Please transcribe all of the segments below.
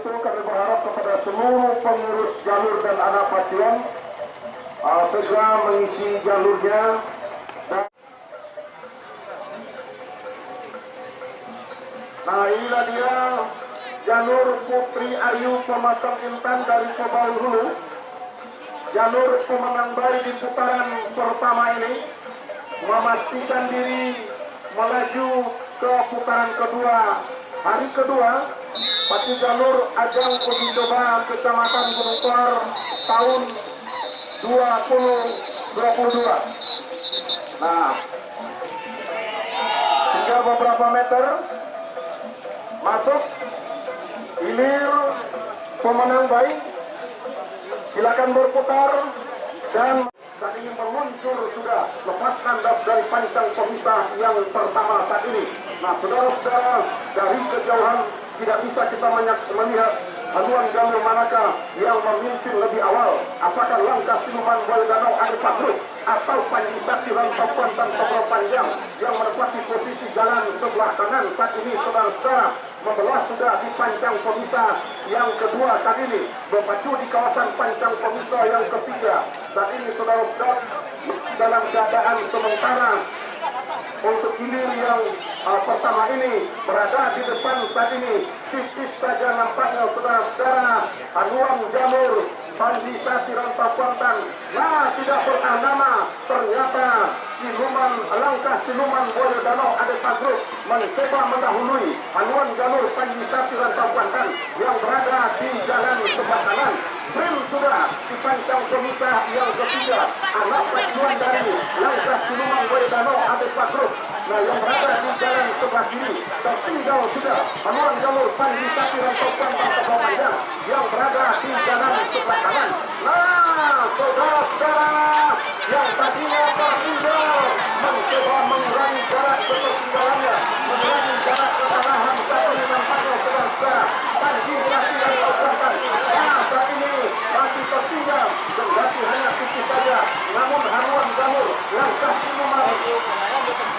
itu kami berharap kepada seluruh pengurus jalur dan anak pacuan segera mengisi jalurnya. Nah, inilah dia jalur Putri Ayu Pemasang Intan dari Kebal Hulu. Jalur pemenang bayi di putaran pertama ini memastikan diri melaju ke putaran kedua. Hari kedua pada jalur ajang uji coba Kecamatan Gunung Kelar tahun 2022. Nah, tinggal beberapa meter masuk hilir pemenang baik. Silakan berputar dan saat ini meluncur sudah lepaskan dari pancang pemisah yang pertama saat ini. Nah, saudara-saudara, dari kejauhan tidak bisa kita melihat haluan jalur manakah yang memimpin lebih awal. Apakah langkah siluman buaya danau Adi Patruk atau Panji Sakti Rantau Kuantan Pemro Panjang yang menempati posisi jalan sebelah kanan saat ini, saudara-saudara, membelah sudah di pancang pemisah yang kedua saat ini, berpacu di kawasan pancang pemisah yang ketiga saat ini, saudara-saudara, dalam keadaan sementara. Untuk hilir yang pertama ini berada di depan saat ini, tipis saja nampaknya, saudara-saudara, haluan jalur Panji Sakti Rantau Kuantan. Nah, tidak bernama, ternyata siluman, langkah siluman buaya danau Adi Patruk mencoba mendahului haluan jalur Panji Sakti Rantau Kuantan yang berada di jalan sebelah kanan. Sprint sudah di pancang pemisah yang ketiga, anak pacuan dari langkah siluman buaya danau Adi Patruk. Nah, yang berada di jalan sebelah kiri, tertinggal sudah haluan jalur Panji Sakti Rantau Kuantan Pemro Panjang yang berada di jalan sebelah kanan. Nah, saudara-saudara, yang tadinya tertinggal mencoba mengurangi jarak ketertinggalannya, mengurangi jarak kekalahan saat ini nampaknya, saudara-saudara, Panji Sakti Rantau Kuantan. Nah, saat ini masih tertinggal, kendati hanya tipis saja, namun haluan jalur langkah siluman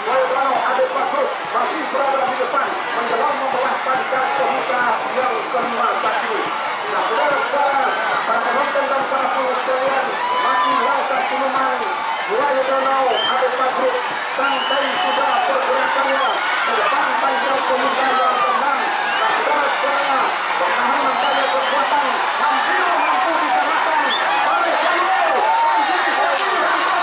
buaya danau Adi Patruk masih berada di depan menjelang membelah pancang pemisah yang kelima saat ini. Nah, saudara-saudara, para penonton dan para pengurus sekalian, masih langkah siluman buaya danau Adi Patruk sampai sudah pergerakannya di depan pancang pemisah yang tenang. Nah, saudara-saudara, bertahan nampaknya kekuatan hampir mampu dikalahkan oleh jalur Panji Sakti Rantau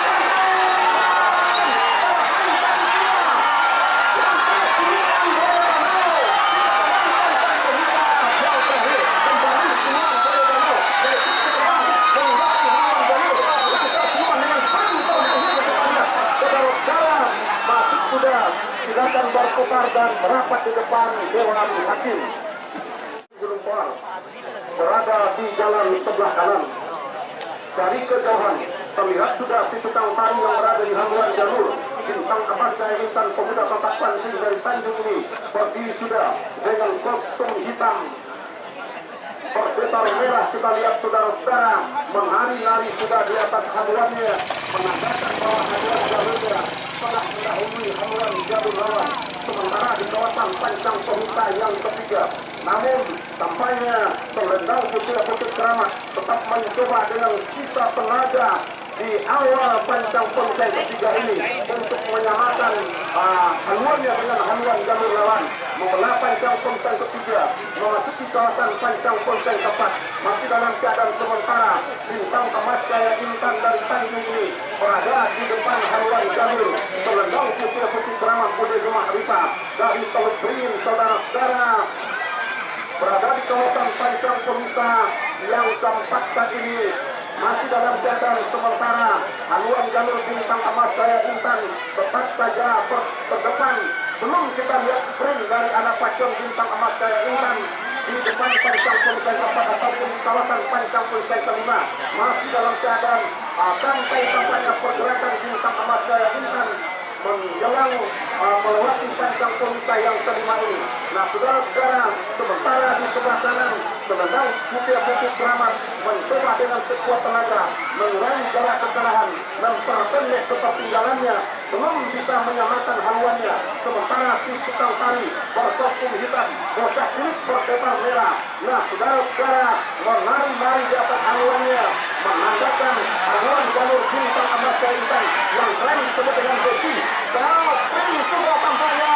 silakan berputar dan merapat di depan Dewan Hakim. Gunung Kelar berada di jalan sebelah kanan. Dari kejauhan terlihat sudah si tukang tari yang berada di haluan jalur Bintang Abbas Jaya Intan Pemuda Kotak Pancing dari Tanjung ini berdiri sudah dengan kostum hitam berdetar merah. Kita lihat, saudara-saudara, menari-nari sudah di atas haluannya, menandakan bahwa haluan jalurnya telah mendahului haluan jalur lawan. Sementara di kawasan pancang pemisah yang ketiga, namun tampaknya selendang putih-putih keramat tetap mencoba dengan sisa tenaga di awal pancang pemisah ketiga ini untuk menyamakan haluannya dengan haluan jalur lawan, membelah pancang pemisah ketiga, memasuki kawasan pancang pemisah keempat. Masih dalam keadaan sementara, Bintang Emas Jaya Intan dari Tanjung ini berada di depan haluan jalur. Selendang putih-putih keramat Budi Rumah Ripa dari Teluk Beringin, saudara-saudara, berada di kawasan pancang pemisah yang keempat saat ini. Masih dalam keadaan sementara, haluan jalur Bintang Emas Jaya Intan tetap saja terdepan. Belum kita lihat sprint dari anak pacuan Bintang Emas Jaya Intan di depan pancang pemisah keempat ataupun di kawasan pancang pemisah kelima. Masih dalam keadaan sampai tampaknya pergerakan Bintang Emas Jaya Intan menjelang melewati pancang pemisah yang kelima ini. Nah, saudara-saudara, sementara di sebelah kanan selendang putih-putih keramat mencoba dengan sekuat tenaga mengurangi jarak kekalahan, memperpendek ketertinggalannya belum bisa menyamakan haluannya, sementara si tukang tani berkostum hitam, bocah cilik berdebar merah. Nah, saudara-saudara, menari-nari di atas haluannya, menandakan haluan jalur bintang emas Intan yang keren disebut dengan Betty. Tapi semua tampaknya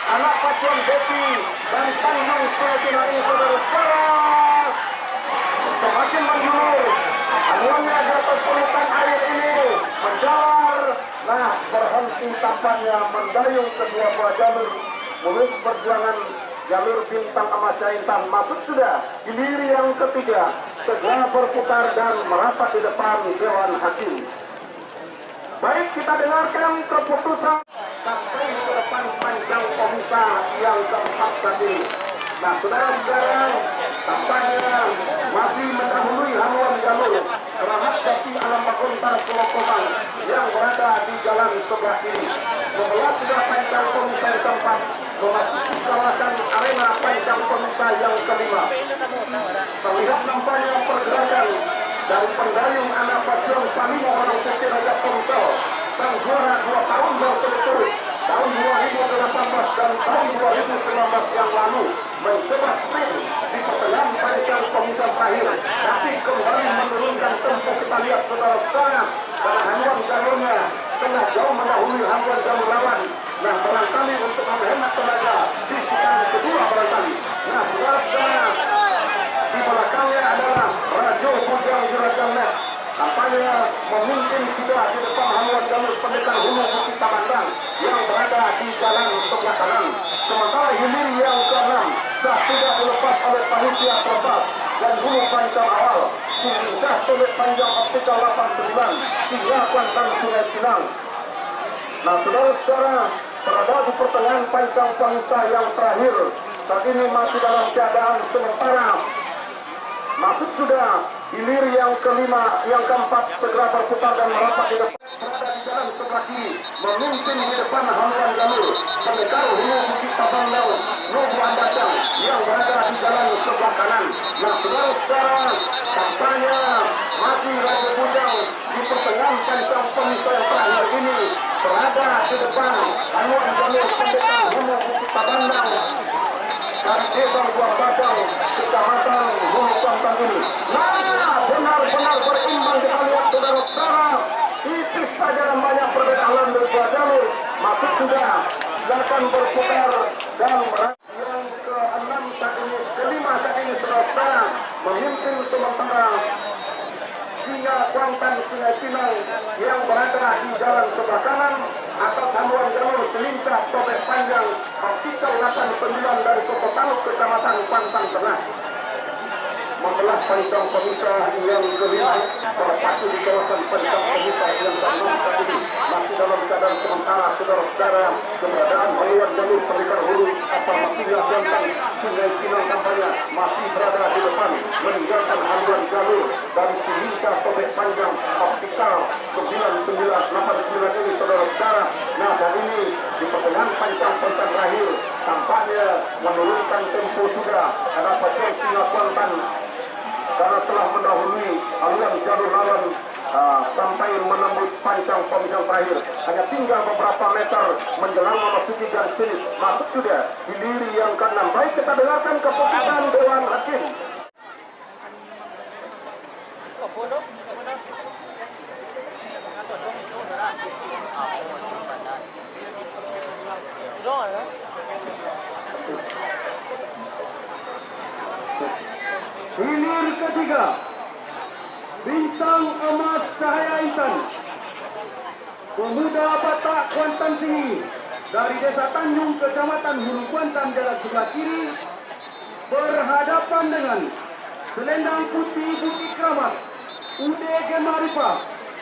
anak pacuan Betty dari Tanjung Sulawesi ini, saudara-saudara, semakin menjulur. Haluannya di atas permukaan air ini menjalar. Nah, berhenti tampaknya mendayung kedua buah jalur mulus perjuangan jalur bintang emas Intan. Masuk sudah hilir yang ketiga, segera berputar dan merapat di depan Dewan Hakim. Baik, kita dengarkan keputusan sampai ke depan panjang pemirsa yang keempat tadi. Nah, saudara-saudara, tampaknya masih mendahului haluan jalur Keramat Jati Alam Bakuntar Pulau Komang yang berada di jalan sebelah kiri. Sebelah sudah panjang pemirsa yang keempat memasuki kawasan arena panjang pemirsa yang kelima. Terlihat nampaknya pergerakan dari pendayung anak pacuan Salimo Orang Putih Raja Ponsel, sang juara 2 tahun berturut-turut, tahun 2018 dan tahun 2019 yang lalu, mencoba sprint di pertengahan panjang pemirsa terakhir, tapi kembali menurunkan tempo. Kita lihat saudara-saudara, karena haluan jalurnya tengah jauh mendahului haluan jalur lawan. Nah, barangkali untuk menghemat tenaga di putaran kedua barangkali. Nah, saudara-saudara, di belakangnya adalah Rajo Bujang Juragan Net. Tampaknya memimpin sudah di depan haluan jalur Pendekar Hulu Bukit Tamandang yang berada di jalan sebelah kanan. Sementara hilir yang ke-6 sudah dilepas oleh panitia terbang dan hulu panjang awal. Sudah sulit panjang optikal 89 hingga Kuantan Sungai Pinang. Nah, saudara-saudara, berada di pertengahan panjang bangsa yang terakhir. Saat ini masih dalam keadaan sementara. Masuk sudah hilir yang kelima, yang keempat segera berputar dan merapat di depan. Berada di jalan sebelah kiri, memimpin di depan haluan jalur Pendekar Hulu Bukit Tamandang Nubu Andacang yang berada di jalan sebelah kanan. Nah, saudara-saudara, tampaknya masih Raja Bujang di pertengahan panjang pemirsa yang terakhir ini berada di depan haluan jalur Pendekar Hulu Bukit Tamandang dari Desa Buah Bajang, Kecamatan Hulu Kuantan ini. Nah, benar-benar berimbang kita lihat saudara-saudara. Tipis saja namanya perbedaan dari dua jalur. Masuk sudah, silakan berputar dan yang ke-6 saat ini, kelima saat ini saudara-saudara, memimpin sementara Singa Kuantan Sungai Pinang yang berada di jalan sebelah kanan atas haluan jalur Selincah Tobek Panjang optikal 89 dari Kota Taluk Kecamatan Kuantan Tengah. Membelah panjang pemirsa yang kelima berpacu di kawasan panjang pemirsa yang ke-6 saat ini masih dalam keadaan sementara saudara-saudara. Keberadaan haluan jalur Pendekar Hulu atau Makinya Kuantan Sungai Pinang tampaknya masih berada di depan, meninggalkan haluan jalur dari Selincah Tobek Panjang optikal 9989 ini saudara-saudara. Nah, saat ini di pertengahan panjang terakhir tampaknya menurunkan tempo sudah ada pacuan Singa Kuantan karena telah mendahului haluan jalur lawan sampai menembus panjang pemirsa terakhir. Hanya tinggal beberapa meter menjelang memasuki garis finish. Masuk sudah hilir yang ke-6. Baik, kita dengarkan keputusan Dewan Hakim. Hilir ketiga, Bintang Emas Cahaya Intan, pemuda Batak Kuantan Tinggi dari Desa Tanjung Kecamatan Hulu Kuantan jalan sebelah kiri berhadapan dengan Selendang Putih Bukit Kramat UDG Marifah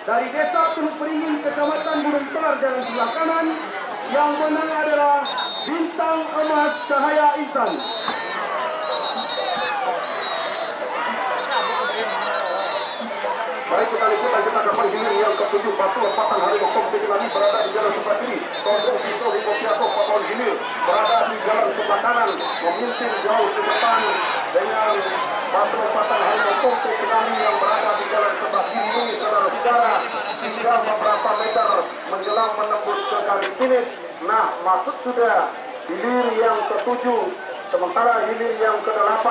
dari Desa Teluk Beringin Kecamatan Gunung Telar jalan sebelah kanan. Yang menang adalah Bintang Emas Cahaya Intan. Baik, kita liputan kita dapat hilir yang ke-7 batu lompatan harimau kompetisi lagi berada di jalan sebelah kiri. Todong Pisau di Kopiato Patuan Hilir berada di jalan sebelah kanan, memimpin jauh ke depan dengan batu lompatan harimau kompetisi lagi yang berada di jalan sebelah kiri. Saudara-saudara, tinggal beberapa meter menjelang menembus ke garis finish. Nah, masuk sudah hilir yang ke-7, sementara hilir yang ke-8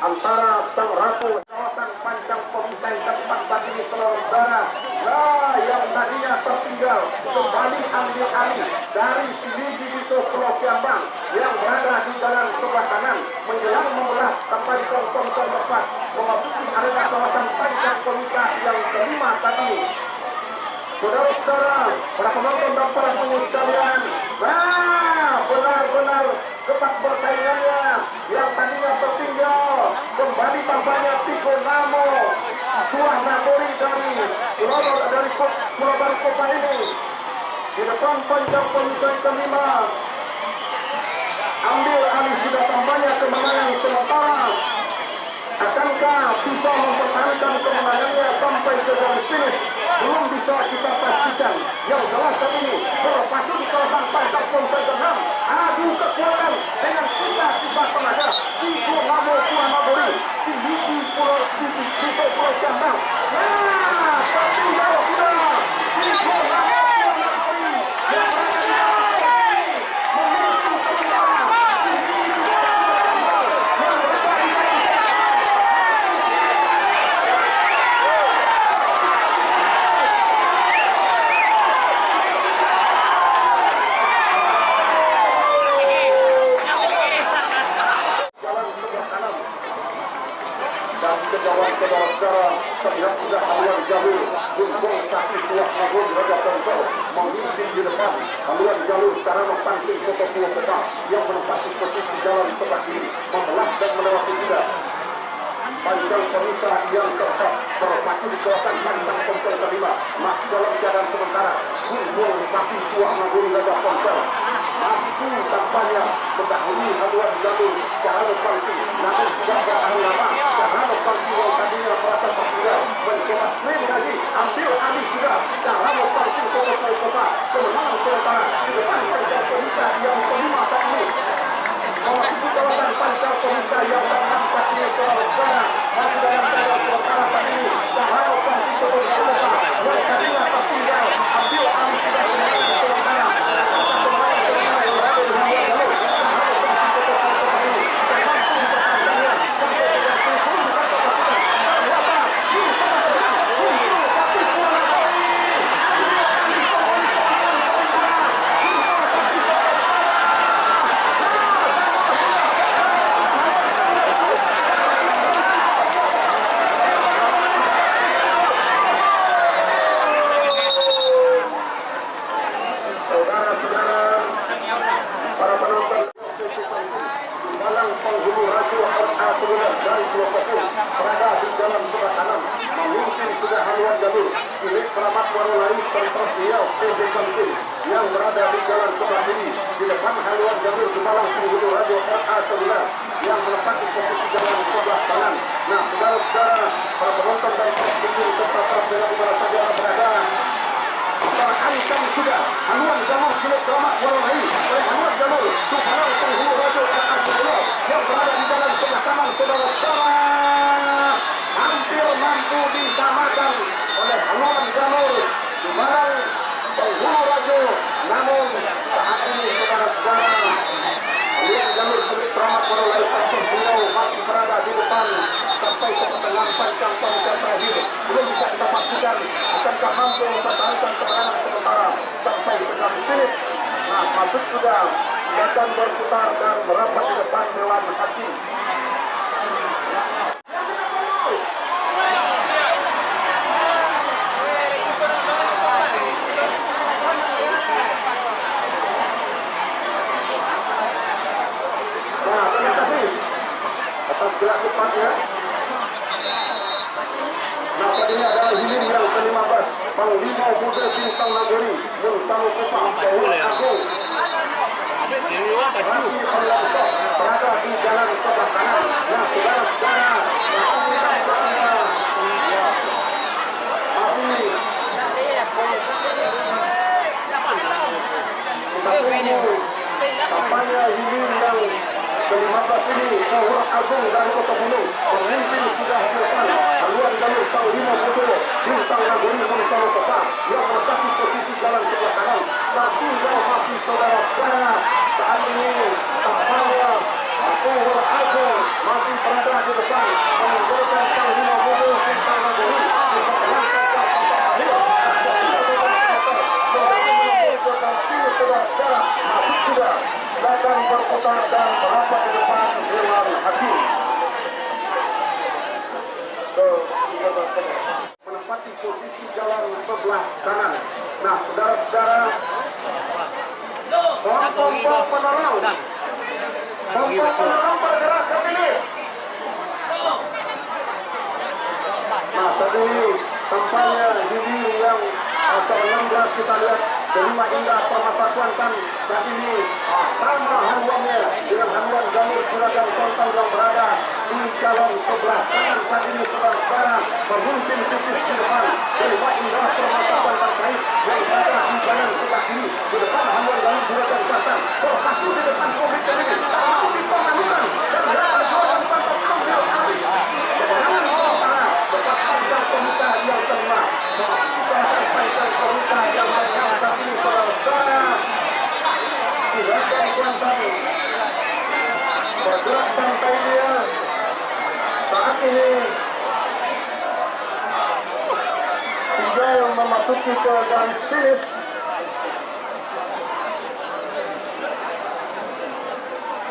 antara Sang Ratu kawasan Pancang Pemisah tempat Batini Saudara. Nah, yang tadinya tertinggal kembali ambil alih dari Siligi di Pulau Kiambang yang berada di jalan sebelah kanan menjelang membelah sampai di tong-tong lepas memasuki area kawasan Pancang Pemisah yang ke-5 tadi. Saudara-saudara, para penonton dan para pengunjung sekalian, nah, benar-benar ketat persaingannya. Yang tadinya tertinggal kembali tampaknya Tigo Namo Tuah Nagori dari Pulau Baru Kota ini di depan Pancang Pemisah ke-5 ambil alih sudah tampaknya kemenangan sementara. Akankah bisa mempertahankan kemenangannya sampai ke garis finish? Belum bisa kita pastikan. Yang jelas saat ini berpacu di kawasan Pancang Pemisah ke-6 adu kekuatan dengan sisa tenaga Tigo Namo Tuah Nagori di Pulau Kiambang. Nah, tertinggal sudah Tigo Namo Tuah Nagori yang berada di saudara-saudara, terlihat sudah haluan jalur Gunggung kaki Tuah Nagori Raja Poncol memimpin di depan. Haluan jalur Sarana Pancing Kota Purwokerto yang menempati posisi jalan sebelah kiri membelah dan melewati juga Pancang Pemisah yang keempat berpacu di kawasan Pancang Poncol ke-5 masih dalam keadaan sementara. Gunggung kaki Tuah Nagori Raja Poncol masih tampaknya mendahului haluan jalur Sarana Pancing, namun sudah bertahan lama Sarana Pancing yang tadinya merasa tertinggal mencoba sprint lagi ambil alih juga Sarana Pancing Kota Purwokerto kemenangan sementara di depan Pancang Pemisah yang ke-5 saat ini memasuki kawasan Pancang Pemisah yang ke-6 saat ini saudara masih dalam keadaan sementara saat ini Sarana Pancing Kota Purwokerto yang tadinya tertinggal ambil alih sudah kemenangan sementara yang berada di jalan sebelah kiri di depan haluan jalur Kemalang Penghulu Radio RA9 yang menempati posisi jalan sebelah kanan. Nah, saudara-saudara, para penonton dan pengunjung serta para pendengar di mana saja berada, terancam sudah haluan jalur Cilik Keramat Warawai oleh haluan jalur Kemalang Penghulu Radio RA9 yang berada di jalan sebelah kanan. Saudara-saudara, hampir mampu disamakan oleh haluan jalur Kemalang Penghulu Radio, namun saat ini saudara-saudara haluan jalur Cilik Keramat Warawai masih berada di depan sampai ke pertengahan Pancang Pemisah terakhir. Belum bisa kita pastikan akankah mampu mempertahankan kemenangan sementara sampai ke garis finish. Nah, masuk sudah akan berputar dan merapat di depan Dewan Hakim. Nah, terima kasih atas gerak cepatnya. Nah, tadinya adalah hilir yang ke-15 Panglima Muda Bintang Nagori yang tahu Kupang Paul Agung masih berada di jalan sebelah kanan. Nah, saudara-saudara, tampaknya hilir yang ke-15 ini Paul Agung dari Kota Gunung memimpin sudah di depan haluan jalur Panglima Muda Bintang Nagori Kota yang Tampaknya hilir yang ke-16 kita lihat terima indah permata kuantan saat ini sama haluannya dengan haluan jalur seragam total yang berada di jalan sebelah kanan saat ini saudara memimpin titis di depan terima indah permata kuantan kait yang berada di jalan sebelah kiri di depan haluan jalur seragam kuantan terpaku di depan komik ini tahu di penganuran dan berada haluan kuantan ambil alih kemenangan sementara dekat panjang pemuda yang terima panjang pemuda yang menang saat ini saudara seragam kuantan bergerak santai dia saat ini tinggal memasuki ke garis finish.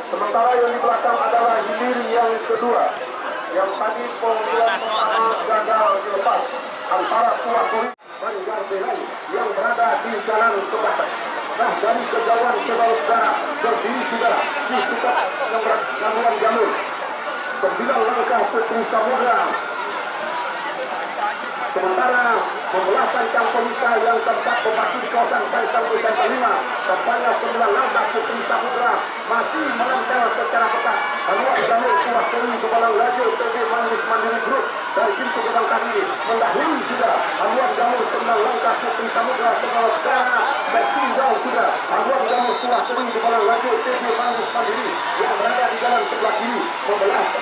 Sementara yang di belakang adalah hilir yang kedua yang tadi pemilihan pertama gagal dilepas antara Tuah Kuri dan Garbelai yang berada di jalan sebelah. Nah, dari kejauhan saudara berdiri sudah di dekat gangguan jalur 9 langkah Putri Samudra. Sementara pembelasan Kang Pemirsa yang tempat memasuki kawasan Kaisang Usaha Kelima tampaknya 9 langkah Putri Samudra masih menempel secara ketat haluan jalur Tuah Kuri Kebalang Laju TB Manis Mandiri Group dari pintu gerbang kaki mendahului sudah haluan jalur 9 langkah Putri Samudra saudara bertinggal sudah haluan jalur Tuah Kuri Kebalang Laju TB Manis Mandiri yang berada di jalan sebelah kiri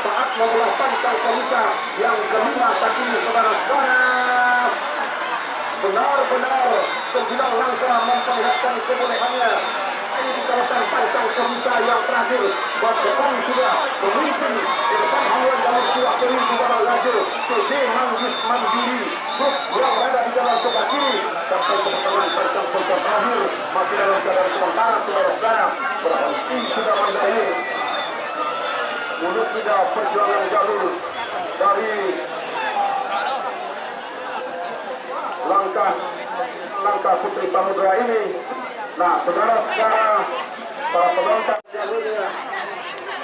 saat membelah Kang Pemirsa yang kelima saat ini saudara benar-benar 9 langkah memperlihatkan kebolehannya ini di kawasan Pancang Pemirsa yang terakhir berdepan sudah memimpin di depan haluan jalur Tuah Kuri Kebalang Laju TB Manggis Mandiri Grup yang berada di jalan sebelah kiri sampai ke pertengahan Pancang Pemirsa terakhir masih dalam keadaan sementara saudara berhenti sudah mandiri mulut sudah perjuangan jalur dari langkah Putri Samudra ini. Nah, saudara-saudara para penonton jalurnya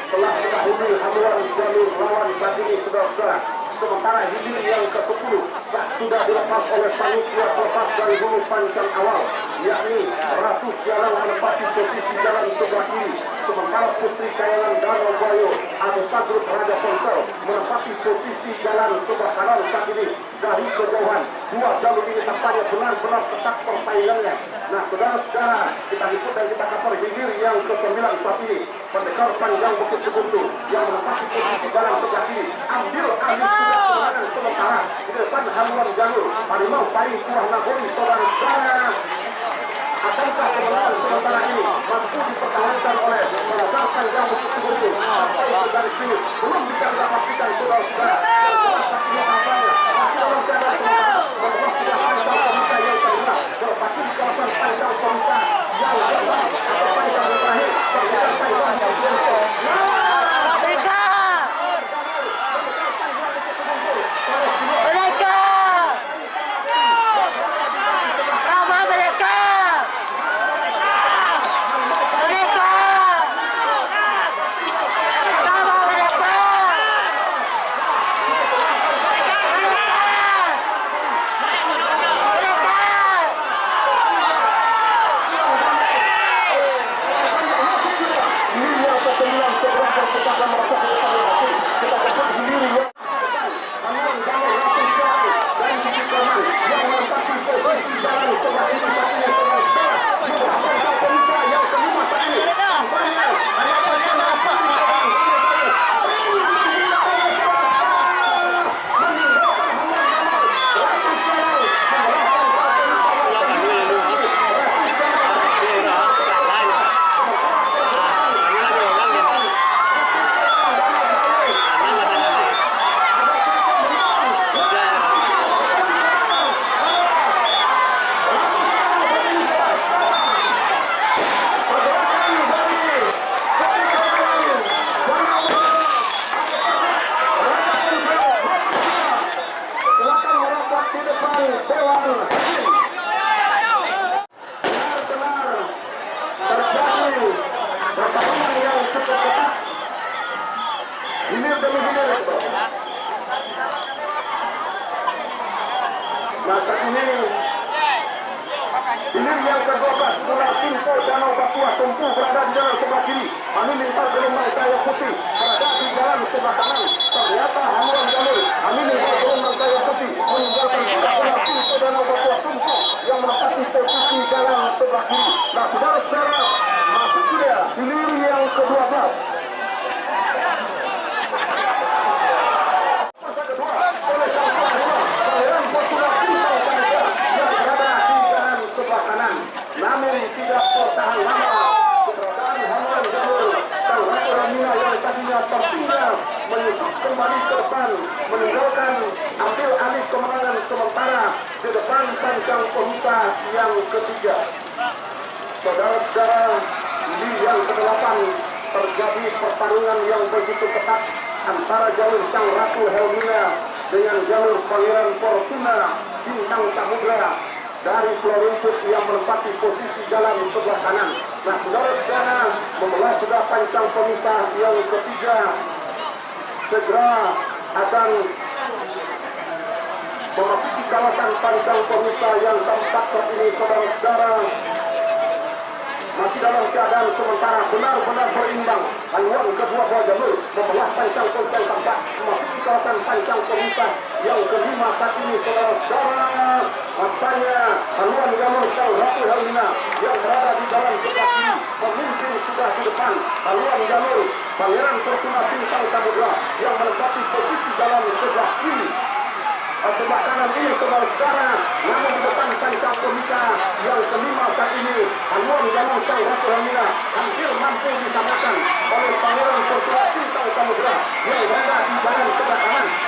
telah mendahului haluan jalur lawan saat ini saudara-saudara. Sementara hilir yang ke-10 sudah dilepas oleh panitia pelepas dari bulu pancang awal, yakni Ratu Sialang menempati posisi jalan sebelah kiri. Sementara Putri Kayangan Danau Buayo atau Sagrut Raja Ponsel menempati posisi jalan sebelah kanan saat ini. Dari kejauhan dua jalur ini tampaknya benar-benar ketat persaingannya. Nah, saudara-saudara, kita ikut dan kita cover hilir yang ke-9 saat ini. Pendekar panjang Bukit Sebuntu yang menempati posisi jalan sebelah kiri ambil alih sudah kemenangan sementara di depan haluan jalur Harimau Paling Tuah Nagori saudara-saudara. Akankah kemenangan sementara ini mampu dipertahankan oleh pendekar panjang Bukit Sebuntu sampai ke garis finish? Belum bisa kita pastikan saudara-saudara. Yang jelas saat ini tampaknya masih dalam keadaan sementara bahwa sudah Pancang Pemirsa yang terima berpacu di kawasan Pancang Pemirsa yang kedua atau Pancang yang terakhir pendekar panjang Sebuntu. ini hilir yang ke-12 Mula Timpo Danau Batua Tumpu berada di jalan sebelah kiri. Halilintar gelombang Cahaya Putih berada di jalan sebelah kanan. Ternyata haluan jalur halilintar gelombang Cahaya Putih meninggalkan Mula Timpo Danau Batua Tumpu yang menempati posisi jalan sebelah kiri. Nah, saudara-saudara, masuk sudah hilir yang ke-12. Namun tidak bertahan lama. Keberadaan haluan jalur Sang Ratu Hermina yang tadinya tertinggal menyusup kembali ke depan, meninggalkan ambil alih kemenangan sementara di depan pancang pemuda yang ketiga. Saudara-saudara, di yang ke-8 terjadi pertarungan yang begitu ketat antara jalur Sang Ratu Hermina dengan jalur Pangeran Fortuna Bintang Samudra dari Pulau Rumput yang menempati posisi jalan sebelah kanan. Nah, saudara-saudara, membelah sudah pancang pemisah yang ketiga segera akan memasuki kawasan pancang pemisah yang keempat ini. Saudara-saudara, masih dalam keadaan sementara benar-benar berimbang. Haluan kedua buah jalur membelah pancang pemisah yang keempat memasuki kawasan pancang pemisah yang kelima saat ini. Saudara-saudara, faktanya haluan jalur Sang Ratu Hermina yang berada di dalam sebelah kiri pemimpin sudah di depan. Haluan jalur Pangeran Fortuna Bintang Samudra yang menempati posisi dalam sebelah kiri. Sebelah kanan ini saudara-saudara, namun di depan pancang pemisah yang kelima saat ini haluan jalur Sang Ratu Hermina hampir mampu disamakan oleh Pangeran Fortuna Bintang Samudra yang berada di jalan sebelah kanan.